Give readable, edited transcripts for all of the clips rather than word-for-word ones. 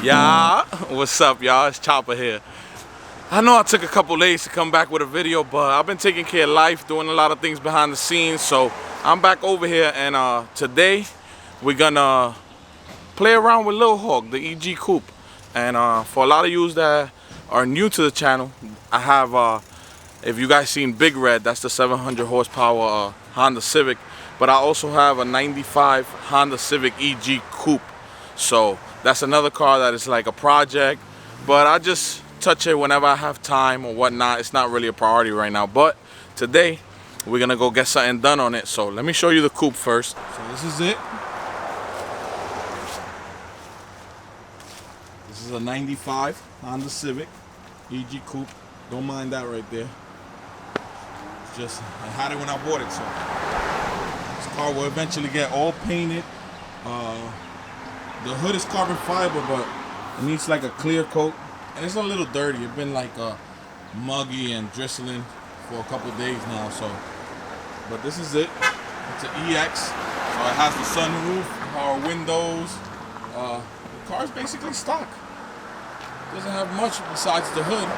Yeah, what's up, y'all? It's Chopper here. I know I took a couple days to come back with a video, but I've been taking care of life, doing a lot of things behind the scenes, so I'm back over here, and today we're gonna play around with Lil Hawk, the EG Coupe. And for a lot of you that are new to the channel, I have, if you guys seen Big Red, that's the 700 horsepower Honda Civic, but I also have a 95 Honda Civic EG Coupe. So that's another car that is like a project, but I just touch it whenever I have time or whatnot. It's not really a priority right now, but today we're gonna go get something done on it. So let me show you the coupe first. So this is it. This is a 95 Honda Civic EG Coupe. Don't mind that right there. It's just, I had it when I bought it, so this car will eventually get all painted. The hood is carbon fiber, but it needs like a clear coat, and it's a little dirty. It's been like muggy and drizzling for a couple of days now. So, but this is it. It's an EX, so it has the sunroof, power windows. The car is basically stock. Doesn't have much besides the hood,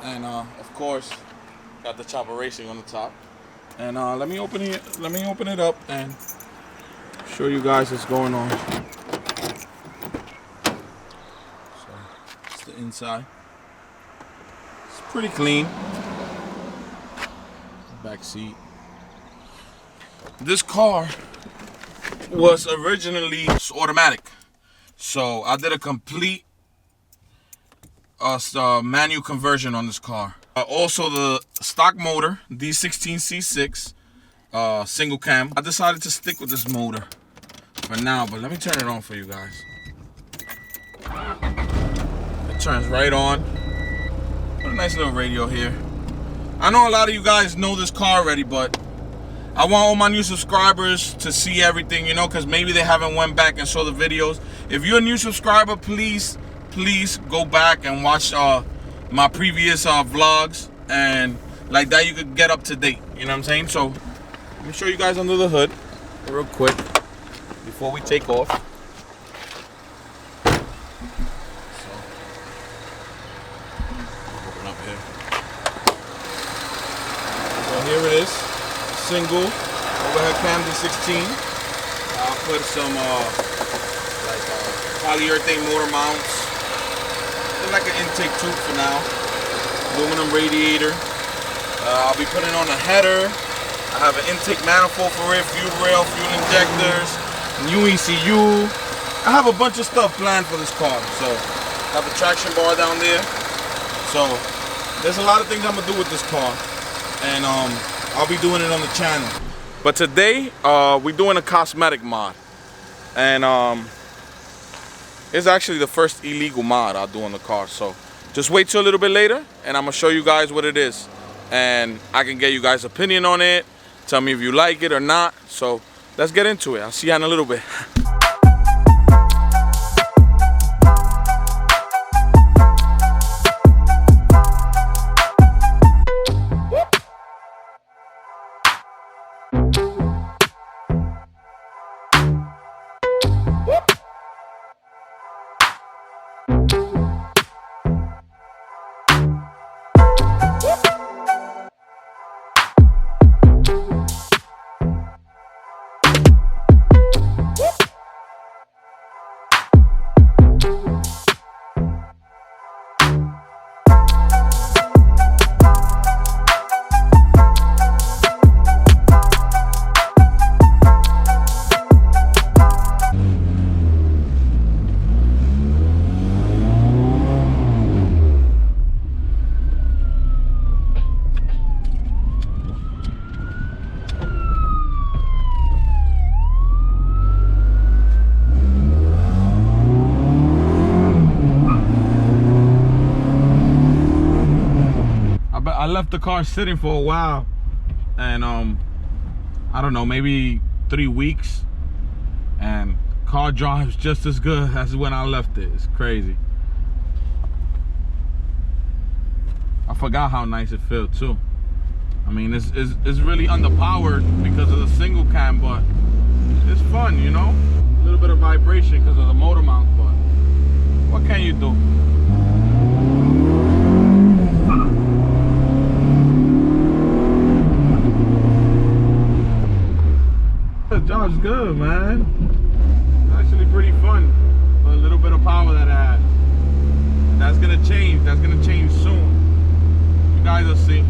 and of course, got the Chopper Racing on the top. And let me open it up and show you guys what's going on. Inside, it's pretty clean. Back seat. This car was originally automatic, so I did a complete manual conversion on this car. Also, the stock motor D16C6 single cam. I decided to stick with this motor for now, but let me turn it on for you guys. Turns right on. What a nice little radio here. I know a lot of you guys know this car already, but I want all my new subscribers to see everything, you know, because maybe they haven't went back and saw the videos. If you're a new subscriber, please go back and watch my previous vlogs, and like that you could get up to date, you know what I'm saying? So let me show you guys under the hood real quick before we take off. Here it is, single overhead cam D16. I'll put some polyurethane motor mounts. They're like an intake tube for now. Aluminum radiator. I'll be putting on a header. I have an intake manifold for it, fuel rail, fuel injectors, new ECU. I have a bunch of stuff planned for this car. So I have a traction bar down there. So there's a lot of things I'm gonna do with this car, and I'll be doing it on the channel. But today we're doing a cosmetic mod, and it's actually the first illegal mod I'll do on the car. So just wait till a little bit later, and I'm gonna show you guys what it is, and I can get you guys' opinion on it. Tell me if you like it or not. So let's get into it. I'll see you in a little bit. I left the car sitting for a while, and I don't know, maybe 3 weeks, and car drives just as good as when I left it. It's crazy. I forgot how nice it felt too. I mean, it's really underpowered because of the single cam, but it's fun, you know? A little bit of vibration because of the motor mount, but What can you do? The job's good, man. Actually pretty fun for a little bit of power that it has. That's gonna change. That's gonna change soon. You guys will see.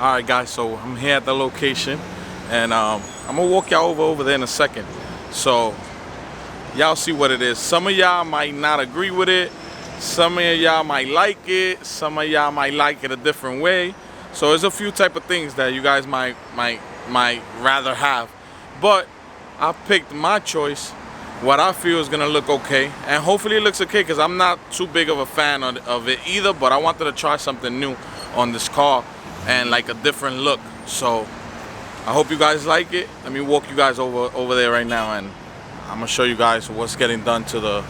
All right, guys. So I'm here at the location, and I'm gonna walk y'all over there in a second. So y'all see what it is. Some of y'all might not agree with it. Some of y'all might like it. Some of y'all might like it a different way. So there's a few type of things that you guys might rather have. But I picked my choice, what I feel is gonna look okay, and hopefully it looks okay, because I'm not too big of a fan of it either. But I wanted to try something new on this car and like a different look. So I hope you guys like it. Let me walk you guys over there right now, and I'm gonna show you guys what's getting done to the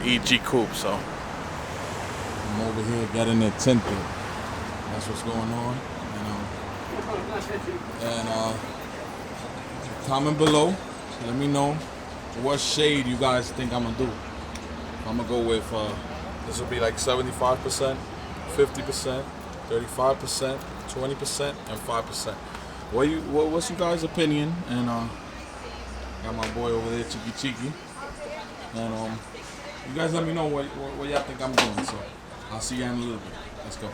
EG coupe. So I'm over here getting it tinted. That's what's going on. And comment below. So let me know what shade you guys think I'm gonna do. I'm gonna go with this will be like 75%, 50%, 35%, 20%, and 5%. What's you guys' opinion? And got my boy over there, Cheeky. And you guys let me know what y'all think I'm doing. So I'll see you in a little bit. Let's go.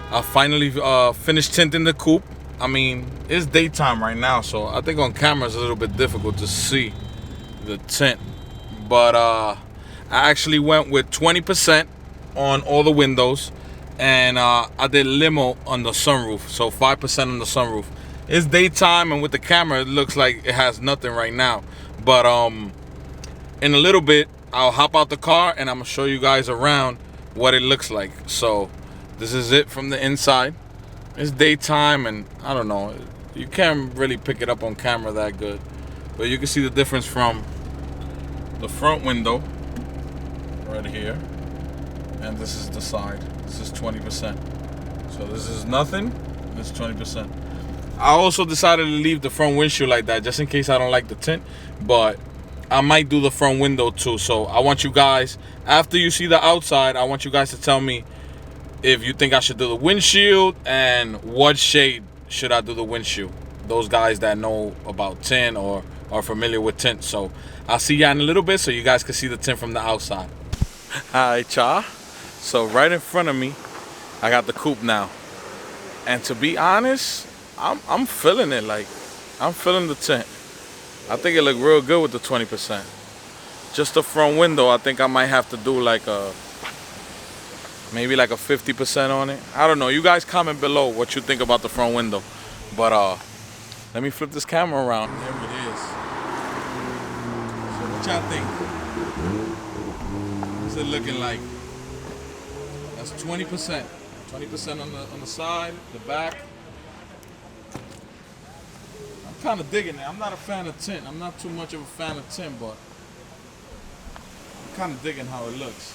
I finally finished tinting the coupe. I mean, it's daytime right now, so I think on camera it's a little bit difficult to see the tint. But I actually went with 20% on all the windows, and I did limo on the sunroof, so 5% on the sunroof. It's daytime, and with the camera it looks like it has nothing right now. But in a little bit I'll hop out the car and I'm gonna show you guys around what it looks like. So this is it from the inside. It's daytime, and I don't know, you can't really pick it up on camera that good, but you can see the difference from the front window right here, and this is the side. This is 20%. So this is nothing, this is 20%. I also decided to leave the front windshield like that just in case I don't like the tint, but I might do the front window too. So I want you guys, after you see the outside, I want you guys to tell me if you think I should do the windshield and what shade should I do the windshield. Those guys that know about tint or are familiar with tint. So I'll see y'all in a little bit so you guys can see the tint from the outside. Alright, y'all. So right in front of me, I got the coupe now. And to be honest, I'm feeling it. Like, I'm feeling the tint. I think it looked real good with the 20%. Just the front window, I think I might have to do like maybe like a 50% on it. I don't know. You guys comment below what you think about the front window. But let me flip this camera around. There it is. So what y'all think? What's it looking like? That's 20%. 20% on the side, the back. I'm kind of digging it. I'm not a fan of tint. I'm not too much of a fan of tint, but I'm kind of digging how it looks.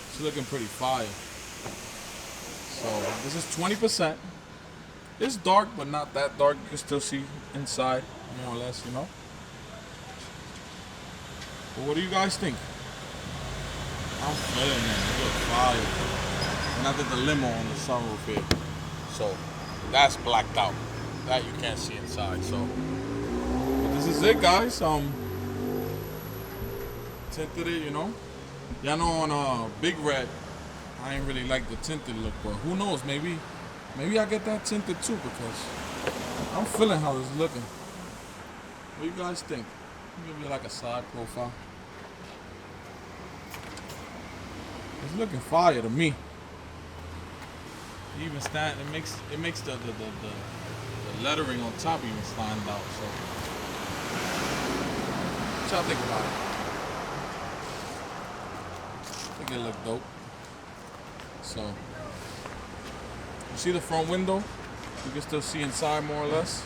It's looking pretty fire. So this is 20%. It's dark, but not that dark. You can still see inside, more or less, you know. But what do you guys think? I'm feeling it. It looks fire. And I did the limo on the sunroof here, so that's blacked out. That you can't see inside. So but this is it, guys. Tinted it, you know. Y'all know on Big Red, I ain't really like the tinted look, but who knows? Maybe I get that tinted too, because I'm feeling how it's looking. What do you guys think? Give me like a side profile. It's looking fire to me. Even stand, it makes the lettering on top even stand out. So What y'all think about it? I think it looked dope. So, you see the front window? You can still see inside more or less.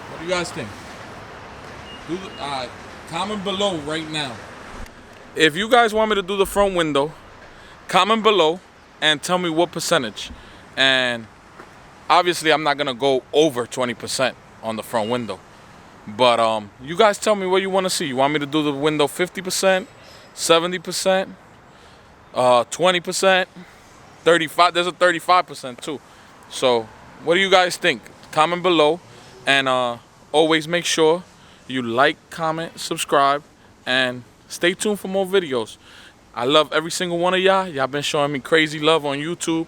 What do you guys think? Comment below right now. If you guys want me to do the front window, comment below and tell me what percentage. And obviously I'm not gonna go over 20% on the front window. But you guys tell me what you want to see. You want me to do the window 50%, 70%, 20%, 35? There's a 35% too. So what do you guys think? Comment below, and always make sure you like, comment, subscribe, and stay tuned for more videos. I love every single one of y'all. Y'all been showing me crazy love on YouTube,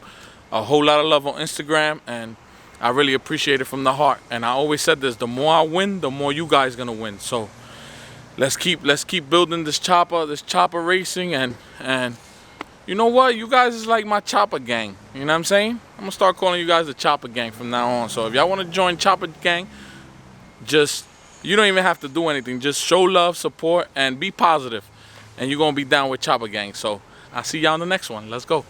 a whole lot of love on Instagram, and I really appreciate it from the heart. And I always said this: the more I win, the more you guys gonna win. So let's keep building this chopper racing, and you know what? You guys is like my chopper gang. You know what I'm saying? I'm gonna start calling you guys the chopper gang from now on. So if y'all wanna join chopper gang, you don't even have to do anything. Just show love, support, and be positive, and you're gonna be down with chopper gang. So I'll see y'all in the next one. Let's go.